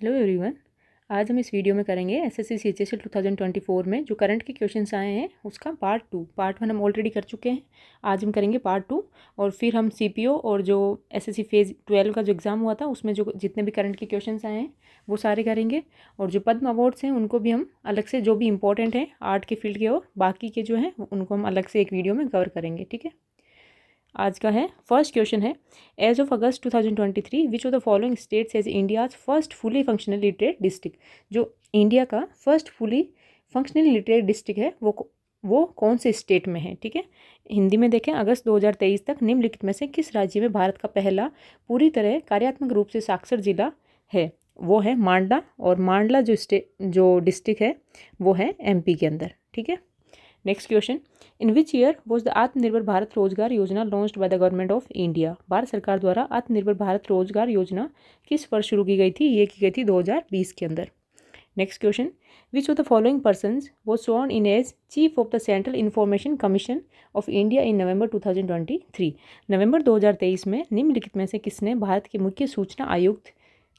Hello everyone. आज हम इस वीडियो में करेंगे एसएससी सीएचएसएल 2024 में जो करंट के क्वेश्चंस आए हैं उसका पार्ट 1 हम ऑलरेडी कर चुके हैं। आज हम करेंगे पार्ट 2 और फिर हम सीपीओ और जो एसएससी फेज़ 12 का जो एग्ज़ाम हुआ था उसमें जो जितने भी करंट के क्वेश्चंस आए हैं वो सारे करेंगे। और जो पद्म अवार्ड्स हैं उनको भी हम अलग से, जो भी इंपॉर्टेंट हैं आर्ट के फील्ड के और बाकी के जो हैं उनको हम अलग से एक वीडियो में कवर करेंगे। ठीक है, आज का है फर्स्ट क्वेश्चन है, as of August 2023 which of the following states as India's first fully functional literate district. जो इंडिया का first fully functional literate district है वो कौन से स्टेट में है। ठीक है, हिंदी में देखें, अगस्त 2023 तक निम्नलिखित में से किस राज्य में भारत का पहला पूरी तरह कार्यात्मक रूप से साक्षर जिला है। वो है मांडला, और मांडला जो डिस्ट्रिक्ट है वो है एमपी के अंदर। ठीक है, next question, in which year was the आत्मनिर्भर भारत रोजगार योजना launched by the government of India. Bharat सरकार द्वारा आत्मनिर्भर भारत रोजगार योजना किस वर्ष शुरू की गई थी। ये की गई थी 2020 के अंदर। Next question, which of the following persons was sworn in as chief of the central information commission of India in November 2023। नवंबर 2023 में निम्नलिखित में से किसने भारत के मुख्य सूचना आयुक्त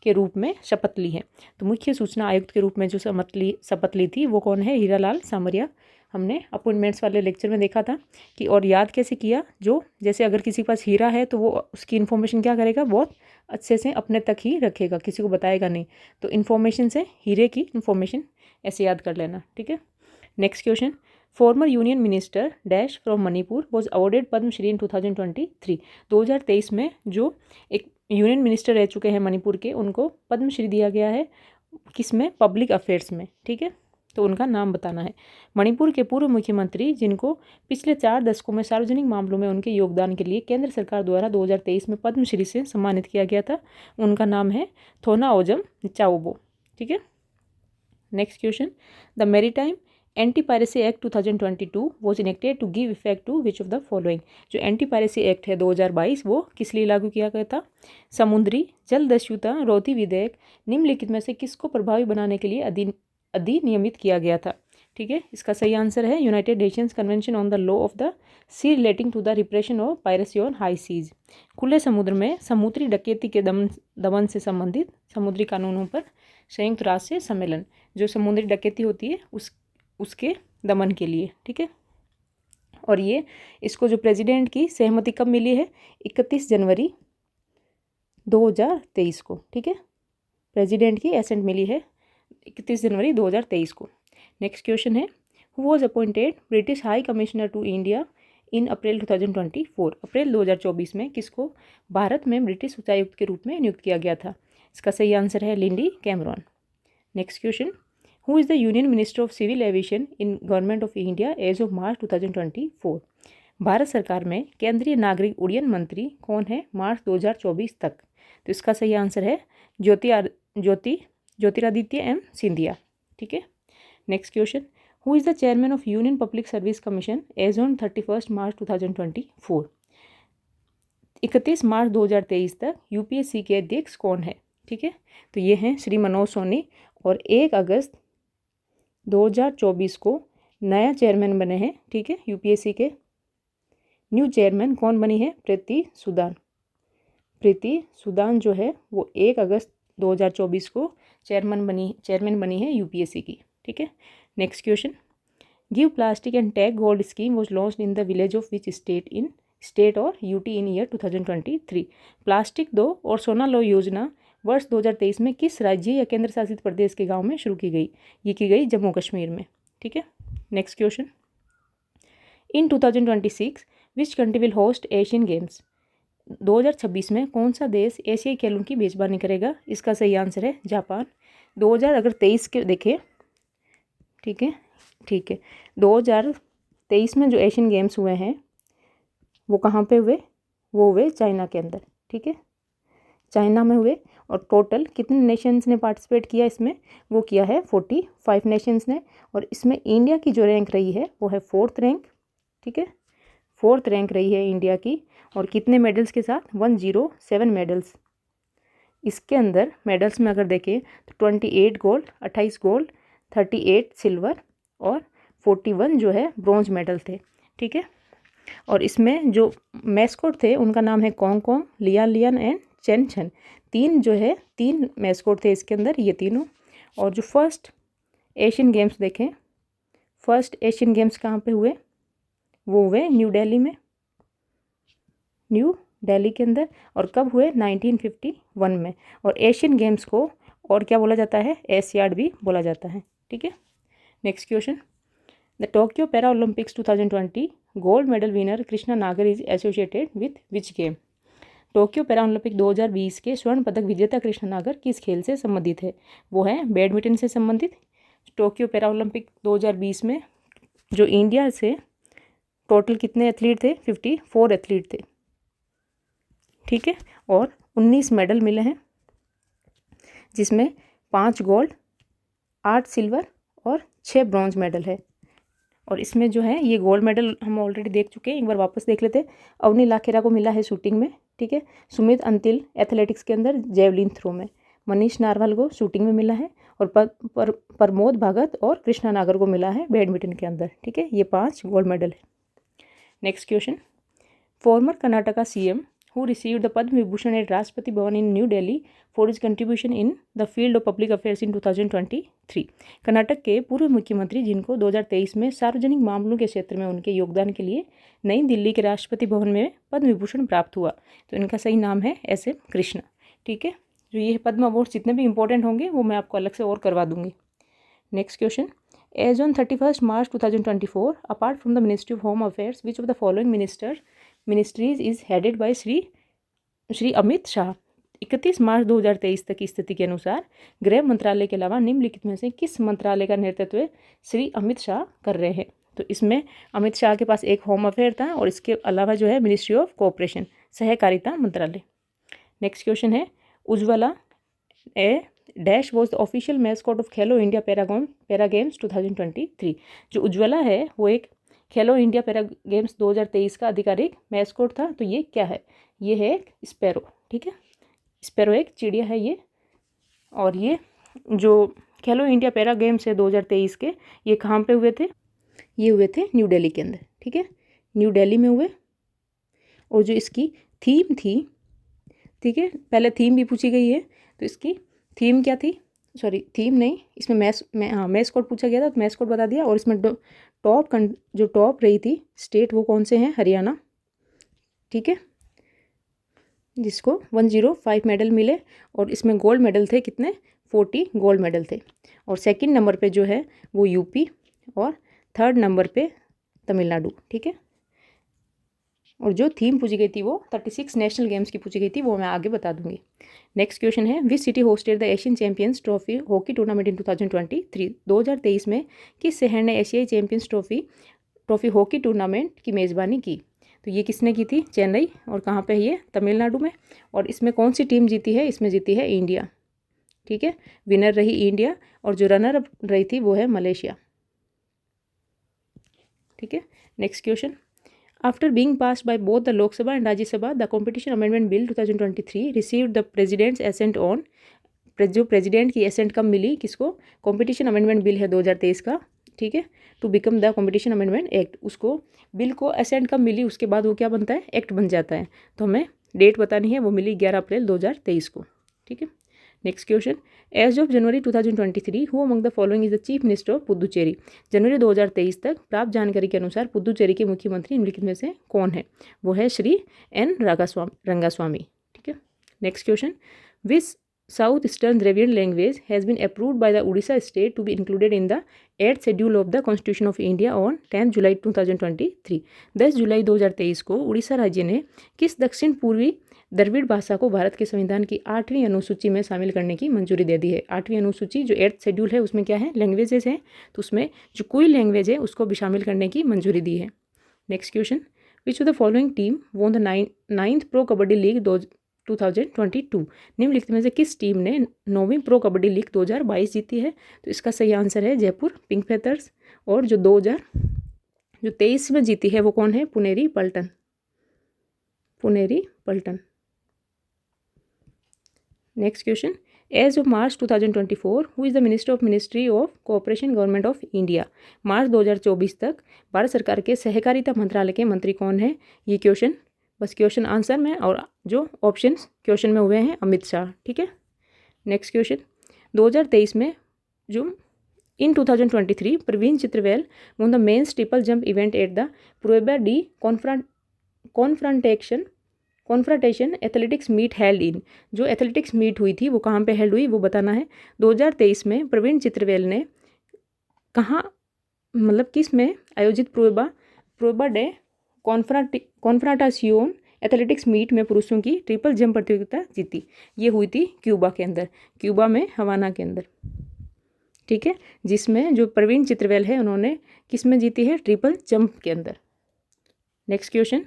के रूप में शपथ ली है। तो मुख्य सूचना आयुक्त के रूप में जो शपथ ली थी वो कौन है, हीरालाल सामरिया। हमने अपॉइंटमेंट्स वाले लेक्चर में देखा था कि, और याद कैसे किया, जो जैसे अगर किसी के पास हीरा है तो वो उसकी इन्फॉर्मेशन क्या करेगा, बहुत अच्छे से अपने तक ही रखेगा, किसी को बताएगा नहीं। तो इन्फॉर्मेशन से हीरे की इन्फॉर्मेशन ऐसे याद कर लेना। ठीक है, next question, former union minister dash from Manipur was awarded Padmashri in 2023। 2023 में जो एक यूनियन मिनिस्टर रह चुके हैं मणिपुर के, उनको पद्मश्री दिया गया है। किस में, पब्लिक अफेयर्स में। ठीक है, तो उनका नाम बताना है। मणिपुर के पूर्व मुख्यमंत्री जिनको पिछले 4 दशकों में सार्वजनिक मामलों में उनके योगदान के लिए केंद्र सरकार द्वारा 2023 में पद्मश्री से सम्मानित किया गया था, उनका नाम है थोनाओजम चाओबो। ठीक है, next question, the maritime anti piracy act 2022 was enacted to give effect to which of the following. जो एंटी पायरेसी एक्ट है 2022 वो किस लिए लागू किया गया था। समुद्री जलदस्युता रोधी विधेयक निम्नलिखित में से किसको प्रभावी बनाने के लिए अधिनियमित किया गया था। ठीक है, इसका सही आंसर है United Nations convention on the law of the sea relating to the repression of piracy on high seas. खुले समुद्र में समुद्री डकैती के दमन से संबंधित समुद्री कानूनों पर संयुक्त राष्ट्र सम्मेलन, जो समुद्री डकैती होती है उसके दमन के लिए। ठीक है, और ये इसको जो प्रेसिडेंट की सहमति कब मिली है, 31 जनवरी 2023 को। ठीक है, प्रेसिडेंट की एसेंट मिली है 31 जनवरी 2023 को। नेक्स्ट क्वेश्चन है, who was appointed British high commissioner to India in April 2024। अप्रैल 2024 में किसको भारत में ब्रिटिश उच्चायुक्त के रूप में नियुक्त किया गया था। इसका सही आंसर है Lindy Cameron. Next question, who is the union minister of civil aviation in government of India as of March 2024। Bharat सरकार में केंद्रीय नागरिक उड्डयन मंत्री कौन है मार्च 2024 तक। तो इसका सही आंसर है ज्योतिरादित्य एम सिंधिया। ठीक है, next question, who is the chairman of union public service commission as on 31 मार्च 2024। 31 मार्च 2023 तक यूपीएससी के अध्यक्ष कौन है। ठीक है, तो ये हैं श्री मनोज सोनी, और 1 अगस्त 2024 को नया चेयरमैन बने हैं। ठीक है, यूपीएससी के न्यू चेयरमैन कौन बनी है, प्रीति सुदान जो है वो 1 अगस्त 2024 को चेयरमैन बनी है यूपीएससी की। ठीक है, next question, give plastic and tag gold scheme was launched in the village of which state और यूटी इन ईयर 2023। प्लास्टिक दो और सोना लो योजना वर्ष 2023 में किस राज्य या केंद्र शासित प्रदेश के गांव में शुरू की गई। ये की गई जम्मू कश्मीर में। ठीक है, next question, in 2026 which country will host Asian games. 2026 में कौन सा देश एशियाई खेलों की मेजबानी करेगा। इसका सही आंसर है जापान। 2023 के देखें, ठीक है 2023 में जो एशियन गेम्स हुए हैं वो कहाँ पे हुए, वो हुए चाइना के अंदर। ठीक है, चाइना में हुए, और टोटल कितने नेशंस ने पार्टिसिपेट किया इसमें, वो किया है 45 नेशंस ने, और इसमें इंडिया की जो रैंक रही है वो है 4th रैंक। ठीक है, 4th रैंक रही है इंडिया की, और कितने मेडल्स के साथ, 107 मेडल्स। इसके अंदर मेडल्स में अगर देखें तो 28 गोल्ड, 28 गोल्ड, 38 सिल्वर और 41 जो है ब्रॉन्ज मेडल थे। ठीक है, और इसमें जो मैस्कॉट थे उनका नाम है Kong Kong, Lian and chain छन। 3 जो है 3 मैस्कोट थे इसके अंदर, ये तीनों। और जो फर्स्ट एशियन गेम्स देखें, फर्स्ट एशियन गेम्स कहाँ पे हुए, वो हुए न्यू दिल्ली में, न्यू दिल्ली के अंदर। और कब हुए, 1951 में। और एशियन गेम्स को और क्या बोला जाता है, एशियाड भी बोला जाता है। ठीक है, next question, the Tokyo para Olympics 2020 gold medal winner Krishna Nagar is associated with which game. Tokyo para Olympic 2020 के स्वर्ण पदक विजेता कृष्णा नागर किस खेल से संबंधित है, वो है बैडमिंटन से संबंधित। टोक्यो पैरा ओलंपिक 2020 में जो इंडिया से टोटल कितने एथलीट थे, 54 एथलीट थे। ठीक है, और 19 मेडल मिले हैं, जिसमें 5 गोल्ड, 8 सिल्वर और 6 ब्रॉन्ज मेडल है। और इसमें जो है ये गोल्ड मेडल हम ऑलरेडी देख चुके हैं, एक बार वापस देख लेते हैं। अवनी लाखेरा को मिला है शूटिंग में, ठीक है। सुमित अंतिल एथलेटिक्स के अंदर जेवलिन थ्रो में। मनीष नारवाल को शूटिंग में मिला है। और प्रमोद भगत और कृष्णा नागर को मिला है बैडमिंटन के अंदर, ठीक है। ये 5 गोल्ड मेडल है। Next question, farmer Karnataka CM who received the Padma Vibhushan at Rashtrapati Bhavan in New Delhi for his contribution in the field of public affairs in 2023। Karnataka के पूर्व मुख्यमंत्री जिनको 2023 में सार्वजनिक मामलों के क्षेत्र में उनके योगदान के लिए नई दिल्ली के राष्ट्रपति भवन में पद्म विभूषण प्राप्त हुआ, तो इनका सही नाम है SM कृष्णा। ठीक है, जो ये पद्म अवार्ड जितने भी इंपॉर्टेंट होंगे वो मैं आपको अलग से और करवा दूंगी। Next question, as on 31 March 2024 apart from the ministry of home affairs which of the following ministries is headed by Shri Amit Shah. 31 मार्च 2023 तक की स्थिति के अनुसार गृह मंत्रालय के अलावा निम्नलिखित में से किस मंत्रालय का नेतृत्व श्री अमित शाह कर रहे हैं। तो इसमें अमित शाह के पास एक होम अफेयर था और इसके अलावा जो है मिनिस्ट्री ऑफ कोऑपरेशन, सहकारिता मंत्रालय। नेक्स्ट क्वेश्चन है, Ujjwala A dash was the official mascot of Khelo India para games 2023। जो उज्ज्वला है वो एक खेलो इंडिया पैरा गेम्स 2023 का आधिकारिक मैस्कॉट था। तो ये क्या है, ये है एक स्पैरो। ठीक है, स्पैरो एक चिड़िया है ये। और ये जो खेलो इंडिया पैरा गेम्स है 2023 के, ये कहाँ पे हुए थे, ये हुए थे न्यू दिल्ली के अंदर। ठीक है, न्यू दिल्ली में हुए। और जो इसकी थीम थी, ठीक है, पहले थीम भी पूछी गई है, तो इसकी थीम क्या थी, सॉरी थीम नहीं, इसमें मैस्कॉट पूछा गया था तो मैस्कॉट बता दिया। और इसमें जो टॉप रही थी स्टेट वो कौन से हैं, हरियाणा। ठीक है, जिसको 105 मेडल मिले। और इसमें गोल्ड मेडल थे कितने, 40 गोल्ड मेडल थे। और सेकंड नंबर पे जो है वो यूपी और थर्ड नंबर पे तमिलनाडु। ठीक है, और जो थीम पूछी गई थी वो 36 नेशनल गेम्स की पूछी गई थी, वो मैं आगे बता दूंगी। नेक्स्ट क्वेश्चन है, which city hosted the Asian champions trophy hockey tournament इन 2023। 2023 में किस शहर ने एशियाई चैंपियंस ट्रॉफी हॉकी टूर्नामेंट की मेज़बानी की। तो ये किसने की थी, चेन्नई। और कहाँ पे ये, तमिलनाडु में। और इसमें कौन सी टीम जीती है, इसमें जीती है इंडिया। ठीक है, विनर रही इंडिया और जो रनर अप रही थी वो है मलेशिया। ठीक है, next question, after being passed by both the Lok Sabha and Rajya Sabha the competition amendment bill 2023 received the president's assent on. जो प्रेसिडेंट की एसेंट कब मिली, किसको, कॉम्पिटिशन अमेंडमेंट बिल है 2023 का। ठीक है, to become the competition amendment act, उसको बिल को एसेंट कब मिली, उसके बाद वो क्या बनता है, एक्ट बन जाता है। तो हमें डेट बतानी है, वो मिली 11 अप्रैल 2023 को। ठीक है, next question, as of January 2023 who among the following is the chief minister of Puducherry. जनवरी 2023 तक प्राप्त जानकारी के अनुसार पुदुचेरी के मुख्यमंत्री निम्नलिखित में से कौन है, वो है श्री एन रंगास्वामी। ठीक है, next question, which south eastern Dravidian language has been approved by the Orissa state to be included in the 8th schedule of the constitution of India on 10 जुलाई 2023। 10 जुलाई 2023 को उड़ीसा राज्य ने किस दक्षिण पूर्वी द्रविड़ भाषा को भारत के संविधान की 8वीं अनुसूची में शामिल करने की मंजूरी दे दी है। 8वीं अनुसूची जो 8th शेड्यूल है उसमें क्या है, लैंग्वेजेस है, तो उसमें जो कोई लैंग्वेज है उसको भी शामिल करने की मंजूरी दी है। Next question, which of the following team won the 9th pro kabaddi league 2022। निम्नलिखित में से किस टीम ने 9वीं प्रो कबड्डी लीग 2022 जीती है। तो इसका सही आंसर है जयपुर पिंक पैंथर्स। और जो 2023 में जीती है वो कौन है, Puneri Paltan. Next question, as of March 2024 who is the ministry of cooperation government of India. मार्च 2024 तक भारत सरकार के सहकारिता मंत्रालय के मंत्री कौन है। ये क्वेश्चन बस क्वेश्चन आंसर में और जो ऑप्शंस क्वेश्चन में हुए हैं अमित शाह। ठीक है, नेक्स्ट क्वेश्चन 2023 में जो इन 2023 Praveen Chithravel won the men's triple jump event at the Prueba D confrontation athletics meet held in. जो एथलेटिक्स मीट हुई थी वो कहाँ पे हेल्ड हुई वो बताना है। 2023 में प्रवीण चित्रवेल ने कहाँ, मतलब किस में आयोजित प्रोबा डे कॉन्फ्रांटासियोन एथलेटिक्स मीट में पुरुषों की ट्रिपल जंप प्रतियोगिता जीती। ये हुई थी क्यूबा के अंदर, क्यूबा में हवाना के अंदर। ठीक है, जिसमें जो प्रवीण चित्रवेल है उन्होंने किस में जीती है, ट्रिपल जंप के अंदर। नेक्स्ट क्वेश्चन,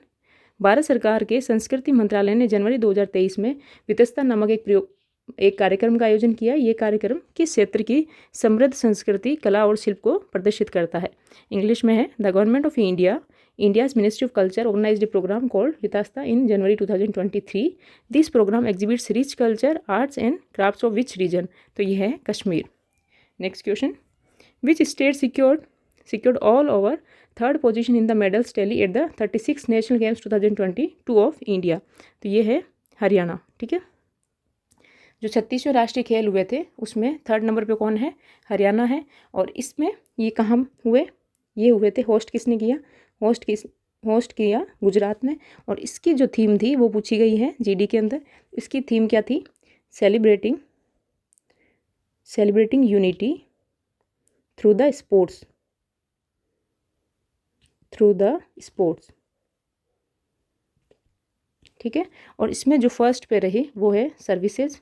भारत सरकार के संस्कृति मंत्रालय ने जनवरी 2023 में वितस्ता नामक एक कार्यक्रम का आयोजन किया। ये कार्यक्रम किस क्षेत्र की समृद्ध संस्कृति, कला और शिल्प को प्रदर्शित करता है। इंग्लिश में है, the government of India's ministry of culture organised a programme called Vitasta in January 2023। This programme exhibits rich culture, arts and crafts of which region. तो ये है Kashmir. Next question, which state secured all over third position in the medals tally at the 36 national games 2022 of India. तो ये है हरियाणा। ठीक है, जो 36वें राष्ट्रीय खेल हुए थे उसमें थर्ड नंबर पे कौन है, हरियाणा है। और इसमें ये कहाँ हुए, ये हुए थे, होस्ट किसने किया, होस्ट किया गुजरात में। और इसकी जो थीम थी वो पूछी गई है जीडी के अंदर। इसकी थीम क्या थी, celebrating unity through the sports. ठीक है, और इसमें जो फर्स्ट पे रही वो है सर्विसेज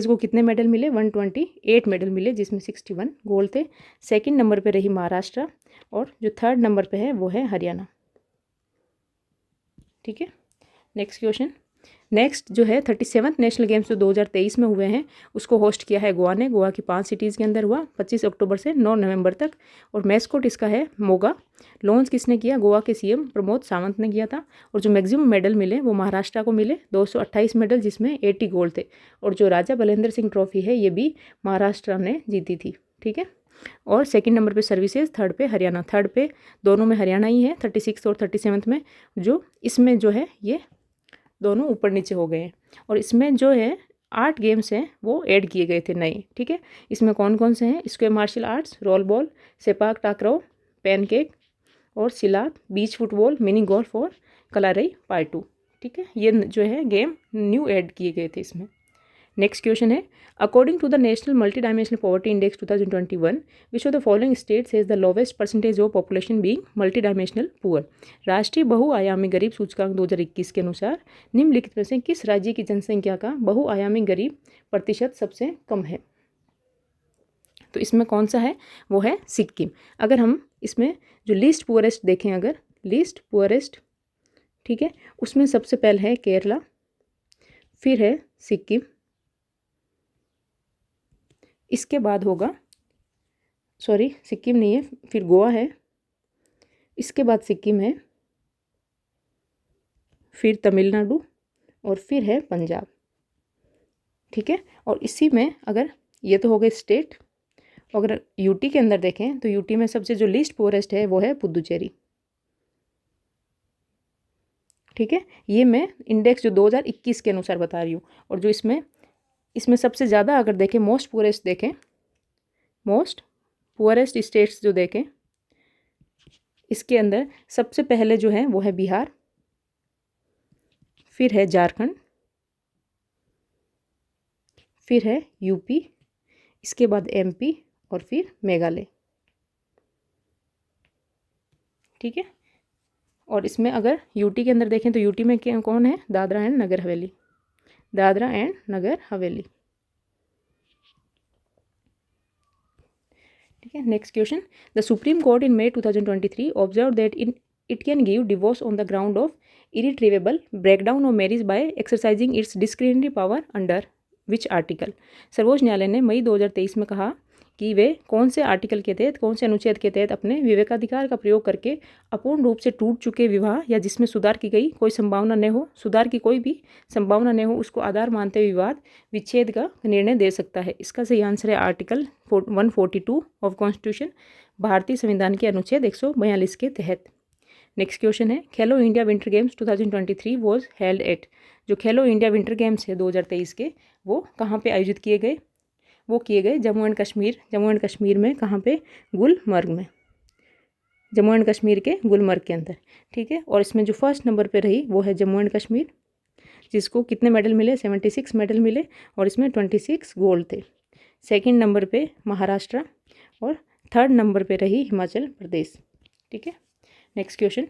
को कितने मेडल मिले, 128 मेडल मिले, जिसमें 61 गोल्ड थे। सेकंड नंबर पे रही महाराष्ट्र और जो थर्ड नंबर पे है वो है हरियाणा। ठीक है, नेक्स्ट क्वेश्चन, नेक्स्ट जो है 37th नेशनल गेम्स जो 2023 में हुए हैं उसको होस्ट किया है गोवा ने। गोवा की 5 सिटीज़ के अंदर हुआ 25 अक्टूबर से 9 नवंबर तक। और मैस्कोट इसका है मोगा। लॉन्च किसने किया, गोवा के सीएम प्रमोद सावंत ने किया था। और जो मैक्सिमम मेडल मिले वो महाराष्ट्र को मिले 228 मेडल, जिसमें 80 गोल्ड थे। और जो राजा बलेंद्र सिंह ट्रॉफी है ये भी महाराष्ट्र ने जीती थी। ठीक है, और सेकंड नंबर पे सर्विसेज, थर्ड पे हरियाणा। थर्ड पे दोनों में हरियाणा ही है 36 और 37 में। जो इसमें जो है ये दोनों ऊपर नीचे हो गए हैं। और इसमें जो है 8 गेम्स हैं वो ऐड किए गए थे नए। ठीक है, इसमें कौन कौन से हैं, square martial arts, roll ball, sepak takraw, pencak और silat, beach football, mini golf और कलारई पार्ट 2। ठीक है, ये जो है गेम न्यू ऐड किए गए थे इसमें। नेक्स्ट क्वेश्चन है, according to the national multi dimensional poverty index 2021 which of the following states has the lowest percentage of population being multi dimensional poor. राष्ट्रीय बहुआयामी गरीब सूचकांक 2021 के अनुसार निम्नलिखित में से किस राज्य की जनसंख्या का बहुआयामी गरीब प्रतिशत सबसे कम है। तो इसमें कौन सा है, वो है सिक्किम। अगर हम इसमें जो लीस्ट पुअरेस्ट देखें, अगर लीस्ट पुअरेस्ट, ठीक है, उसमें सबसे पहले है केरला, फिर है सिक्किम, इसके बाद होगा, सॉरी सिक्किम नहीं है, फिर गोवा है, इसके बाद सिक्किम है, फिर तमिलनाडु और फिर है पंजाब। ठीक है, और इसी में अगर ये तो हो गए स्टेट, अगर यूटी के अंदर देखें तो यूटी में सबसे जो लीस्ट पुअरेस्ट है वो है पुदुचेरी। ठीक है, ये मैं इंडेक्स जो 2021 के अनुसार बता रही हूँ। और जो इसमें सबसे ज़्यादा अगर देखें मोस्ट पुअरेस्ट देखें, मोस्ट पुअरेस्ट स्टेट्स जो देखें, इसके अंदर सबसे पहले जो है वो है बिहार, फिर है झारखंड, फिर है यूपी, इसके बाद एमपी और फिर मेघालय। ठीक है, और इसमें अगर यूटी के अंदर देखें तो यूटी में कौन है, दादरा एंड नगर हवेली, दादरा एंड नगर हवेली। ठीक है, next question, the supreme court in May 2023 observe that it can give divorce on the ground of irretrievable breakdown of marriage by exercising its discretionary power under which article. सर्वोच्च न्यायालय ने मई 2023 में कहा कि वे कौन से आर्टिकल के तहत, कौन से अनुच्छेद के तहत अपने विवेकाधिकार का प्रयोग करके अपूर्ण रूप से टूट चुके विवाह या जिसमें सुधार की गई कोई संभावना न हो, सुधार की कोई भी संभावना न हो, उसको आधार मानते हुए विवाद विच्छेद का निर्णय दे सकता है। इसका सही आंसर है आर्टिकल 142 ऑफ कॉन्स्टिट्यूशन, भारतीय संविधान के अनुच्छेद 142 के तहत। नेक्स्ट क्वेश्चन है खेलो India winter games 2023 was held at. जो खेलो इंडिया विंटर गेम्स है 2023 के, वो कहाँ पे आयोजित किए गए? वो किए गए जम्मू एंड कश्मीर। जम्मू एंड कश्मीर में कहाँ पे? गुलमर्ग में। जम्मू एंड कश्मीर के गुलमर्ग के अंदर, ठीक है। और इसमें जो फर्स्ट नंबर पे रही वो है जम्मू एंड कश्मीर, जिसको कितने मेडल मिले? 76 मेडल मिले और इसमें 26 गोल्ड थे। सेकंड नंबर पे महाराष्ट्र और थर्ड नंबर पे रही हिमाचल प्रदेश, ठीक है। Next question,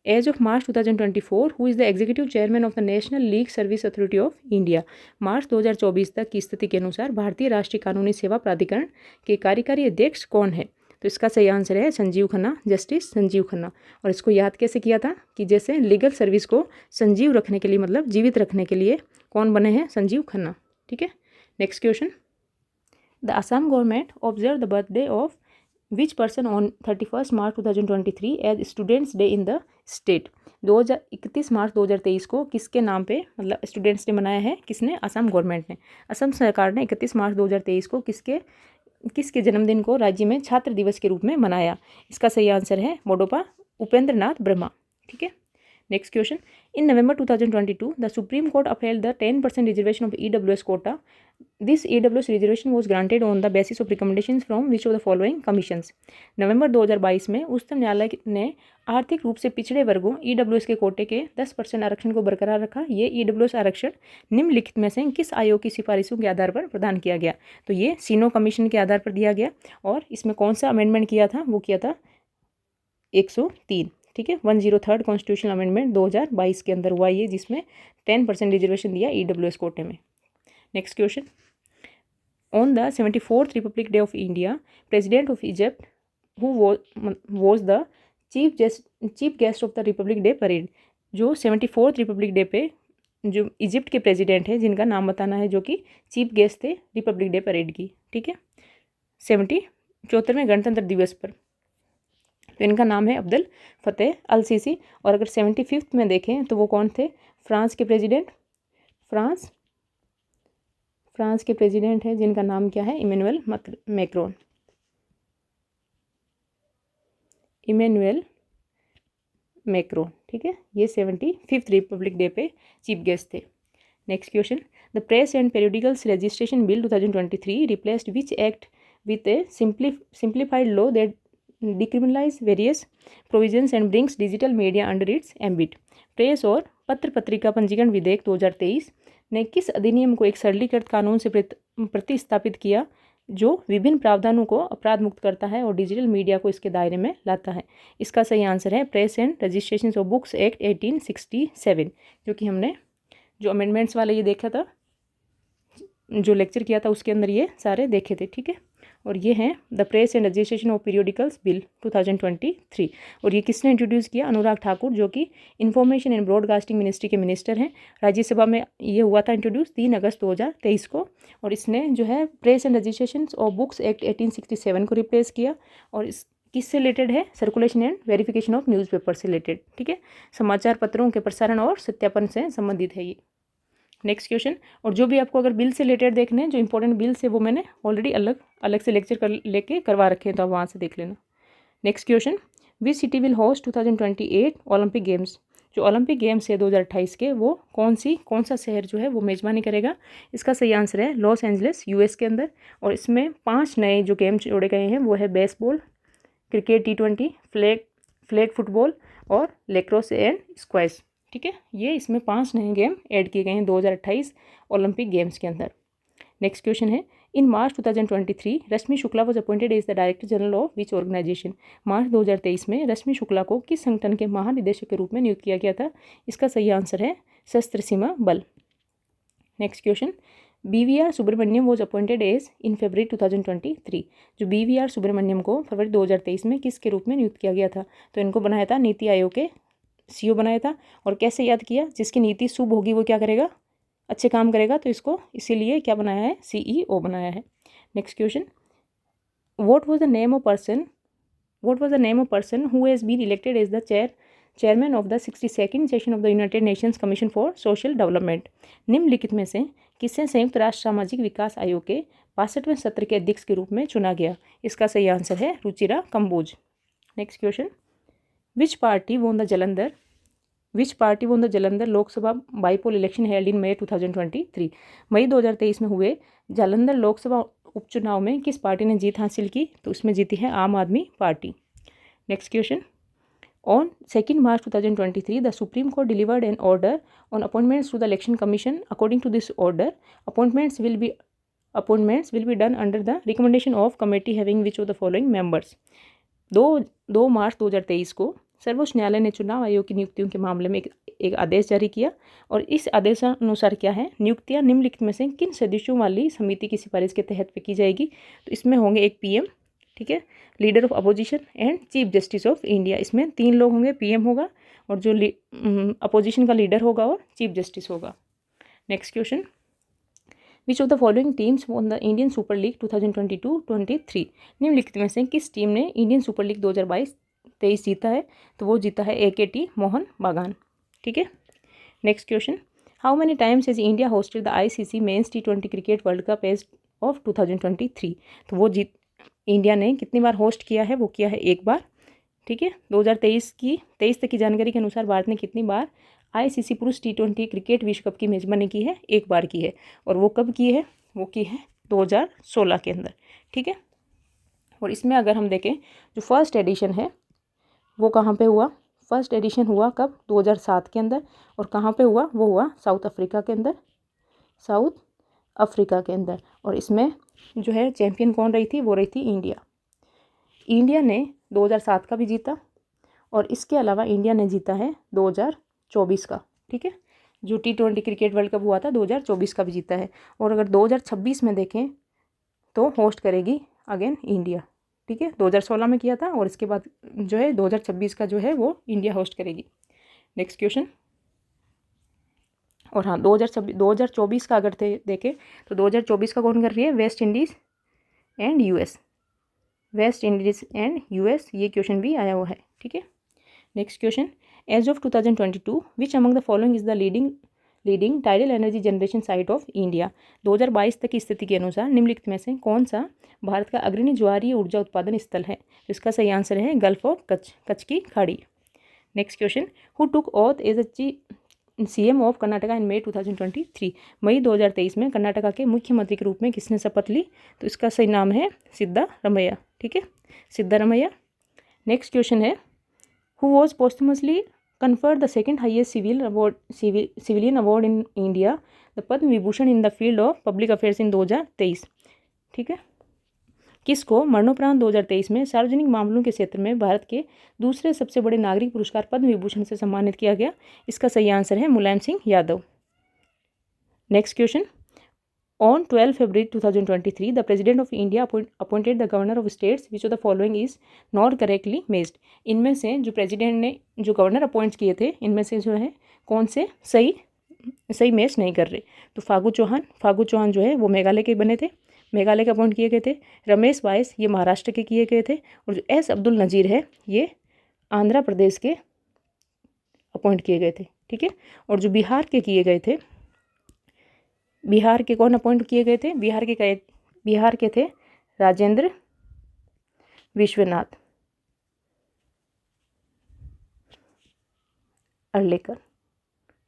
as of March 2024 who is the executive chairman of the national league service authority of India. मार्च 2024 तक की स्थिति के अनुसार भारतीय राष्ट्रीय कानूनी सेवा प्राधिकरण के कार्यकारी अध्यक्ष कौन है? तो इसका सही आंसर है संजीव खन्ना, जस्टिस संजीव खन्ना। और इसको याद कैसे किया था कि जैसे लीगल सर्विस को संजीव रखने के लिए, मतलब जीवित रखने के लिए कौन बने हैं? संजीव खन्ना, ठीक है। Next question, the Assam government observe the birthday of which person on 31 March 2023 as students day in the state. 31 मार्च 2023 को किसके नाम पे, मतलब स्टूडेंट्स डे मनाया है? किसने? असम गवर्नमेंट ने। असम सरकार ने 31 मार्च 2023 को किसके जन्मदिन को राज्य में छात्र दिवस के रूप में मनाया? इसका सही आंसर है मोडोपा उपेंद्र नाथ ब्रह्मा, ठीक है। Next question, in November 2022 the supreme court upheld the 10% reservation of EWS quota. This EWS reservation was granted on the basis of recommendations from which of the following commissions. नवंबर 2022 में उच्चतम न्यायालय ने आर्थिक रूप से पिछड़े वर्गों EWS के कोटे के 10% आरक्षण को बरकरार रखा। ये EWS आरक्षण निम्नलिखित में से किस आयोग की सिफारिशों के आधार पर प्रदान किया गया? तो ये सीनो कमीशन के आधार पर दिया गया। और इसमें कौन सा अमेंडमेंट किया था? वो किया था 103, ठीक है। 103 कॉन्स्टिट्यूशनल अमेंडमेंट 2022 के अंदर हुआ ये, जिसमें 10% रिजर्वेशन दिया EWS कोटे में। Next question, on the 74th Republic day of India president of Egypt who was the chief guest of the Republic day parade. जो 74th रिपब्लिक डे पे जो इजिप्ट के प्रेसिडेंट हैं, जिनका नाम बताना है, जो कि चीफ गेस्ट थे रिपब्लिक डे परेड की, ठीक है, 74वें गणतंत्र दिवस पर। तो इनका नाम है अब्दुल फतेह अल सीसी। और अगर 75th में देखें तो वो कौन थे? फ्रांस के प्रेसिडेंट, फ्रांस के प्रेसिडेंट हैं, जिनका नाम क्या है? इमैनुअल मैक्रोन, इमैनुअल मैक्रोन, ठीक है। ये 75th रिपब्लिक डे पे चीफ गेस्ट थे। Next question, the press and periodicals registration bill 2023 replaced which act with a simplified law that decriminalise various provisions and brings digital media under its ambit. Press और पत्र पत्रिका पंजीकरण विधेयक 2023 ने किस अधिनियम को एक सरलीकृत कानून से प्रतिस्थापित किया, जो विभिन्न प्रावधानों को अपराध मुक्त करता है और डिजिटल मीडिया को इसके दायरे में लाता है? इसका सही आंसर है press and registration of books act 1867, जो कि हमने जो अमेंडमेंट्स वाले ये देखा था, जो लेक्चर किया था उसके अंदर ये सारे देखे थे, ठीक है। और ये हैं the press and registration of periodicals bill 2023। और ये किसने इंट्रोड्यूस किया? अनुराग ठाकुर, जो कि इंफॉर्मेशन एंड ब्रॉडकास्टिंग मिनिस्ट्री के मिनिस्टर हैं। राज्यसभा में ये हुआ था इंट्रोड्यूस 3 अगस्त 2023 को। और इसने जो है press and registration of books act 1867 को रिप्लेस किया। और इस किससे रिलेटेड है? Circulation and verification of newspaper से रिलेटेड, ठीक है। समाचार पत्रों के प्रसारण और सत्यापन से संबंधित है ये। नेक्स्ट क्वेश्चन, और जो भी आपको अगर बिल से रिलेटेड देखने हैं, जो इंपॉर्टेंट बिल्स है, वो मैंने ऑलरेडी अलग से लेक्चर लेके करवा रखे हैं, तो आप वहाँ से देख लेना। Next question, which city will host 2028 Olympic games. जो ओलंपिक गेम्स है 2028 के, वो कौन सा शहर जो है वो मेजबानी करेगा? इसका सही आंसर है लॉस एंजलिस, US के अंदर। और इसमें 5 नए जो गेम्स जोड़े गए हैं, वो है baseball, cricket, T20, flag football और लेक्रोस एंड स्क्वैश, ठीक है। ये इसमें 5 नए गेम ऐड किए गए हैं 2028 ओलंपिक गेम्स के अंदर। नेक्स्ट क्वेश्चन है, in March 2023 Rashmi Shukla was appointed as the director general of which organisation. मार्च 2023 में रश्मि शुक्ला को किस संगठन के महानिदेशक के रूप में नियुक्त किया गया था? इसका सही आंसर है Sashastra Seema Bal. Next question, BVR Subrahmanyam was appointed as in February 2023। जो BVR सुब्रमण्यम को फरवरी 2023 में किसके रूप में नियुक्त किया गया था? तो इनको बनाया था नीति आयोग के CEO बनाया था। और कैसे याद किया? जिसकी नीति शुभ होगी वो क्या करेगा? अच्छे काम करेगा, तो इसको इसीलिए क्या बनाया है? CEO बनाया है। Next question, what was the name of person who has been elected as the chairman of the 62nd session of the United Nations commission for social development. निम्नलिखित में से किसे संयुक्त राष्ट्र सामाजिक विकास आयोग के 62वें सत्र के अध्यक्ष के रूप में चुना गया? इसका सही आंसर है Ruchira Kamboj. Next question, which party won the Jalandhar Lok Sabha bypoll election held in May 2023। मई 2023 में हुए जालंधर लोकसभा उपचुनाव में किस पार्टी ने जीत हासिल की? तो इसमें जीती है Aam Aadmi Party. Next question, on 2 March 2023 the supreme court delivered an order on appointments to the election commission. According to this order appointments will be done under the recommendation of committee having which of the following members. 2 मार्च 2023 को सर्वोच्च न्यायालय ने चुनाव आयोग की नियुक्तियों के मामले में एक आदेश जारी किया और इस आदेशानुसार क्या है, नियुक्तियां निम्नलिखित में से किन सदस्यों वाली समिति की सिफारिश के तहत की जाएगी? तो इसमें होंगे एक पीएम, ठीक है, leader of opposition and chief justice of India. इसमें 3 लोग होंगे, पीएम होगा और जो अपोजिशन का लीडर होगा और चीफ जस्टिस होगा। Next question, which of the following teams won the Indian super league 2022-23। निम्नलिखित में से किस टीम ने इंडियन सुपर लीग 2022-23 जीता है? तो वो जीता है AKT मोहन बागान, ठीक है। Next question, how many times has India hosted the ICC men's T20 cricket world cup as of 2023। तो वो इंडिया ने कितनी बार होस्ट किया है? वो किया है एक बार, ठीक है। 2023 तक की जानकारी के अनुसार भारत ने कितनी बार ICC पुरुष T20 क्रिकेट विश्व कप की मेजबानी की है? एक बार की है। और वो कब की है? वो की है 2016 के अंदर, ठीक है। और इसमें अगर हम देखें जो फर्स्ट एडिशन है वो कहाँ पे हुआ? फर्स्ट एडिशन हुआ कब? 2007 के अंदर। और कहाँ पे हुआ? वो हुआ साउथ अफ्रीका के अंदर। और इसमें जो है चैंपियन कौन रही थी? वो रही थी इंडिया ने 2007 का भी जीता और इसके अलावा इंडिया ने जीता है 2024 का, ठीक है। जो T20 क्रिकेट वर्ल्ड कप हुआ था 2024 का भी जीता है। और अगर 2026 में देखें तो होस्ट करेगी अगेन इंडिया, ठीक है। 2016 में किया था और इसके बाद जो है 2026 का जो है वो इंडिया होस्ट करेगी। नेक्स्ट क्वेश्चन, और हाँ 2024 का अगर देखें तो 2024 का कौन कर रही है? वेस्ट इंडीज़ एंड यूएस, ये क्वेश्चन भी आया हुआ है, ठीक है। Next question, as of 2022 which among the following is the leading tidal energy generation site of India. 2022 तक की स्थिति के अनुसार निम्नलिखित में से कौन सा भारत का अग्रणी ज्वारीय ऊर्जा उत्पादन स्थल है? तो इसका सही आंसर है गल्फ ऑफ कच्छ की खाड़ी। Next question, who took oath as a CM of Karnataka in May 2023। मई 2023 में कर्नाटका के मुख्यमंत्री के रूप में किसने शपथ ली? तो इसका सही नाम है सिद्धारमैया, ठीक है, सिद्धारमैया। नेक्स्ट क्वेश्चन है, who was posthumously conferred the second highest civilian award in India, the Padma Vibhushan in the field of public affairs in 2023, ठीक है। किसको मरणोपरांत 2023 में सार्वजनिक मामलों के क्षेत्र में भारत के दूसरे सबसे बड़े नागरिक पुरस्कार पद्म विभूषण से सम्मानित किया गया? इसका सही आंसर है Mulayam Singh Yadav. Next question, on 12 February 2023 the president of India appointed the governor of states which of the following is not correctly matched. इनमें से जो प्रेसिडेंट ने जो गवर्नर अपॉइंट किए थे इनमें से जो है कौन से सही मैच नहीं कर रहे? तो फागू चौहान जो है वो मेघालय के बने थे, मेघालय के अपॉइंट किए गए थे। रमेश बाइस ये महाराष्ट्र के किए गए थे और जो S अब्दुल नज़ीर है ये आंध्र प्रदेश के अपॉइंट किए गए थे, ठीक है। और जो बिहार के किए गए थे, बिहार के कौन अपॉइंट किए गए थे? बिहार के थे राजेंद्र विश्वनाथ अर्लेकर,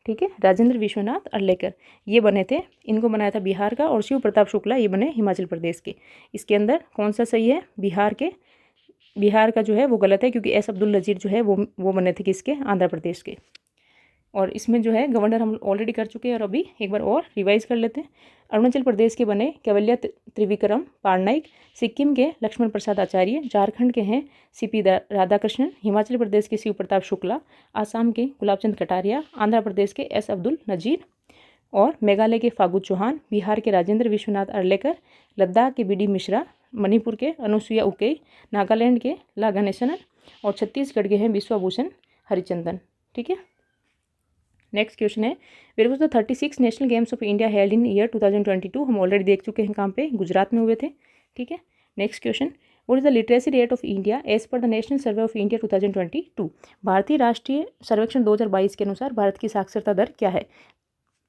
ठीक है, राजेंद्र विश्वनाथ अर्लेकर ये बने थे। इनको बनाया था बिहार का और शिव प्रताप शुक्ला ये बने हिमाचल प्रदेश के। इसके अंदर कौन सा सही है? बिहार का जो है वो गलत है क्योंकि S अब्दुल नज़ीर जो है वो बने थे किसके? आंध्र प्रदेश के। और इसमें जो है गवर्नर हम ऑलरेडी कर चुके हैं और अभी एक बार और रिवाइज कर लेते हैं। अरुणाचल प्रदेश के बने कैवल्या त्रिविक्रम पारनाइक, सिक्किम के लक्ष्मण प्रसाद आचार्य, झारखंड के हैं CP राधाकृष्णन, हिमाचल प्रदेश के शिव प्रताप शुक्ला, आसाम के गुलाबचंद कटारिया, आंध्र प्रदेश के S अब्दुल नज़ीर और मेघालय के फागू चौहान, बिहार के राजेंद्र विश्वनाथ अर्लेकर, लद्दाख के BD मिश्रा, मणिपुर के अनुसुईया उके, नागालैंड के ला गणेशनन और छत्तीसगढ़ के हैं विश्वभूषण हरिचंदन, ठीक है। नेक्स्ट क्वेश्चन है, where was the 36 national games of India held in year 2022। हम ऑलरेडी देख चुके हैं कहाँ पे? गुजरात में हुए थे, ठीक है। Next question, what is the literacy rate of India as per the national survey of India 2022। भारतीय राष्ट्रीय सर्वेक्षण 2022 के अनुसार भारत की साक्षरता दर क्या है?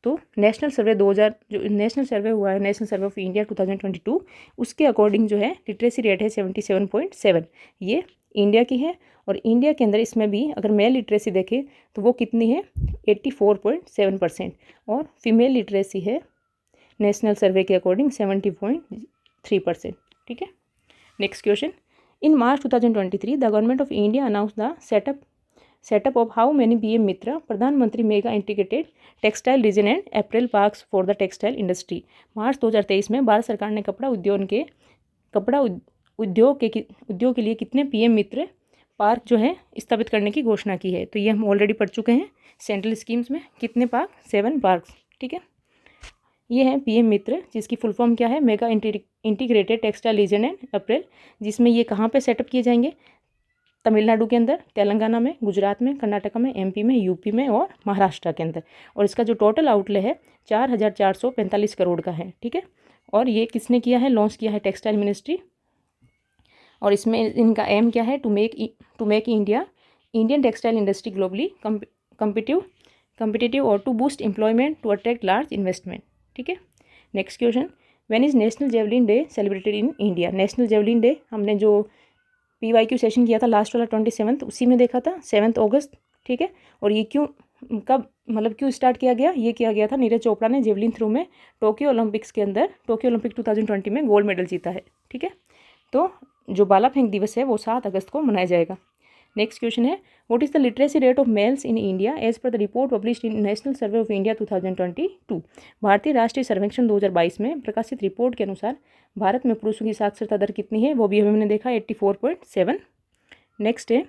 तो नेशनल सर्वे 2000 जो नेशनल सर्वे हुआ है, नेशनल सर्वे ऑफ इंडिया 2022, उसके अकॉर्डिंग जो है लिटरेसी रेट है 77.7। ये इंडिया की है, और इंडिया के अंदर इसमें भी अगर मेल लिटरेसी देखें तो वो कितनी है 84.7%, और फीमेल लिटरेसी है नेशनल सर्वे के अकॉर्डिंग 70.3%। ठीक है। Next question, in March 2023 the government of India announce the setup of how many PM Mitra Pradhan Mantri mega integrated textile region and apparel parks for the textile industry. मार्च 2023 में भारत सरकार ने कपड़ा उद्योग के लिए कितने पीएम मित्र पार्क जो है स्थापित करने की घोषणा की है। तो ये हम ऑलरेडी पढ़ चुके हैं सेंट्रल स्कीम्स में, कितने पार्क, 7 पार्क्स। ठीक है, ये है पीएम मित्र, जिसकी फुल फॉर्म क्या है, mega integrated textile region and अप्रैल, जिसमें ये कहाँ पे सेटअप किए जाएंगे, तमिलनाडु के अंदर, तेलंगाना में, गुजरात में, कर्नाटका में, एमपी में, यूपी में और महाराष्ट्र के अंदर। और इसका जो टोटल आउटले है 4,445 करोड़ का है। ठीक है, और ये किसने किया है, लॉन्च किया है टेक्सटाइल मिनिस्ट्री। और इसमें इनका एम क्या है, to make Indian textile industry globally competitive और to boost employment, to attract large investment. ठीक है। Next question, when is national javelin day celebrated in India. National javelin day हमने जो PYQ सेशन किया था लास्ट वाला 27, उसी में देखा था 7 अगस्त। ठीक है, और ये क्यों स्टार्ट किया गया, ये किया गया था नीरज चोपड़ा ने जेवलिन थ्रो में टोक्यो ओलंपिक 2020 में गोल्ड मेडल जीता है। ठीक है, तो जो भाला फेंक दिवस है वो 7 अगस्त को मनाया जाएगा। नेक्स्ट क्वेश्चन है, what is the literacy rate of males in India as per the report published in national survey of India 2022। भारतीय राष्ट्रीय सर्वेक्षण 2022 में प्रकाशित रिपोर्ट के अनुसार भारत में पुरुषों की साक्षरता दर कितनी है, वो भी हमने देखा 84.7। नेक्स्ट है,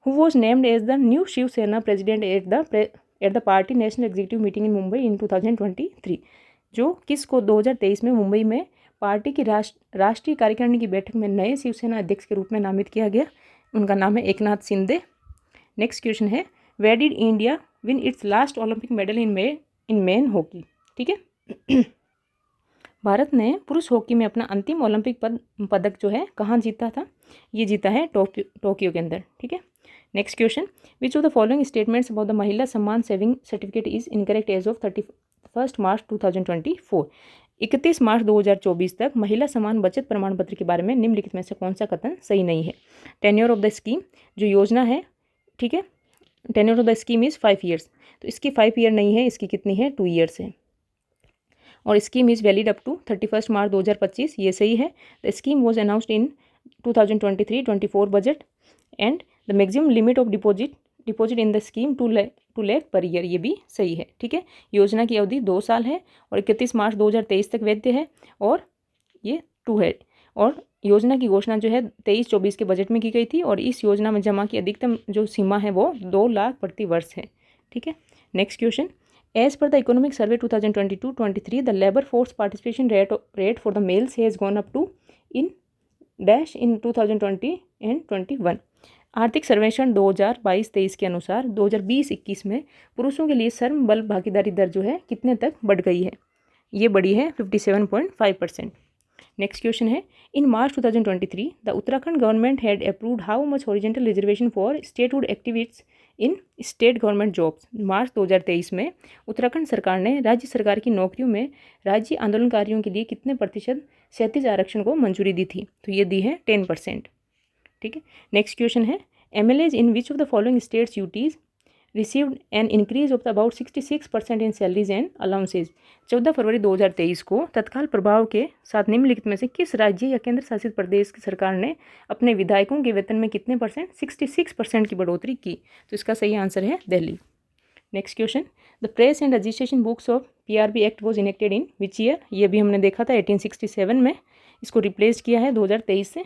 who was named as the new Shiv Sena president at the party national executive meeting in Mumbai in 2023। जो किसको 2023 में मुंबई में पार्टी की राष्ट्रीय कार्यकारिणी की बैठक में नए शिवसेना अध्यक्ष के रूप में नामित किया गया, उनका नाम है एकनाथ शिंदे। नेक्स्ट क्वेश्चन है, where did India win its last Olympic medal in men hockey. ठीक है, भारत ने पुरुष हॉकी में अपना अंतिम ओलंपिक पदक जो है कहाँ जीता था, ये जीता है टोक्यो के अंदर। ठीक है। Next question, which of the following statements about the Mahila Samman saving certificate is incorrect as of 31 मार्च 2024। 31 मार्च 2024 तक महिला समान बचत प्रमाण पत्र के बारे में निम्नलिखित में से कौन सा कथन सही नहीं है। टेन्योर ऑफ द स्कीम, जो योजना है, ठीक है, tenure of the scheme is 5 years, तो इसकी 5 ईयर नहीं है, इसकी कितनी है 2 ईयर्स है। और scheme is valid up to 31 March 2025, ये सही है। The scheme was announced in 2023-24 budget and the maximum limit of deposit in the scheme 2 lakh per year, ये भी सही है। ठीक है, योजना की अवधि 2 साल है और 31 मार्च 2023 तक वैध है, और ये 2 है। और योजना की घोषणा जो है 23-24 के बजट में की गई थी, और इस योजना में जमा की अधिकतम जो सीमा है वो 2 लाख प्रति वर्ष है। ठीक है। Next question, as per the economic survey 2022-23 the labour force participation rate for the males has gone up to in 2020 and 21। आर्थिक सर्वेक्षण 2022-23 के अनुसार 2020-21 में पुरुषों के लिए श्रम बल भागीदारी दर जो है कितने तक बढ़ गई है, ये बढ़ी है 57.5%। नेक्स्ट क्वेश्चन है, in March 2023 the Uttarakhand government had approved how much horizontal reservation for statehood activities in state government jobs. March 2023 में उत्तराखंड सरकार ने राज्य सरकार की नौकरियों में राज्य आंदोलनकारियों के लिए कितने प्रतिशत क्षैतिज आरक्षण को मंजूरी दी थी, तो ये दी है 10%। ठीक है। नेक्स्ट क्वेश्चन है, MLAs in which of the following states UTs received an increase of about 66% in salaries and allowances. 14 फरवरी 2023 को तत्काल प्रभाव के साथ निम्नलिखित में से किस राज्य या केंद्र शासित प्रदेश की सरकार ने अपने विधायकों के वेतन में कितने परसेंट, 66% की बढ़ोतरी की, तो इसका सही आंसर है Delhi. Next question, the press and registration books of PRB act was enacted in which year, ये भी हमने देखा था 1867 में, इसको रिप्लेस किया है 2023 से।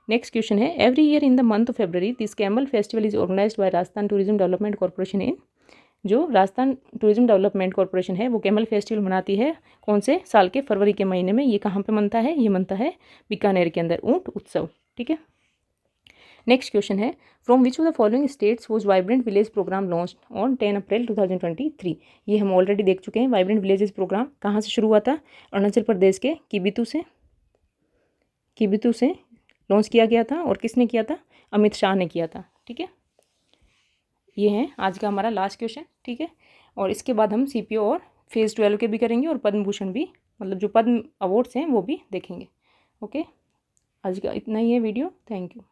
नेक्स्ट क्वेश्चन है, every year in the month of February this camel festival is organized by Rajasthan tourism development corporation in. जो राजस्थान टूरिज्म डेवलपमेंट कॉर्पोरेशन है वो कैमल फेस्टिवल मनाती है कौन से साल के फरवरी के महीने में, ये कहाँ पे मनता है, ये मनता है बीकानेर के अंदर, ऊँट उत्सव। ठीक है। नेक्स्ट क्वेश्चन है, from which of the following states was vibrant village programme launch on 10 April 2023। ये हम ऑलरेडी देख चुके हैं। वाइब्रेंट विलेजेस प्रोग्राम कहाँ से शुरू हुआ था, अरुणाचल प्रदेश के किबिथु से लॉन्च किया गया था, और किसने किया था, अमित शाह ने किया था। ठीक है, ये है आज का हमारा लास्ट क्वेश्चन। ठीक है, और इसके बाद हम CPO और फेज़ 12 के भी करेंगे, और पद्म भूषण भी, मतलब जो पद्म अवार्ड्स हैं वो भी देखेंगे। ओके, आज का इतना ही है वीडियो। Thank you.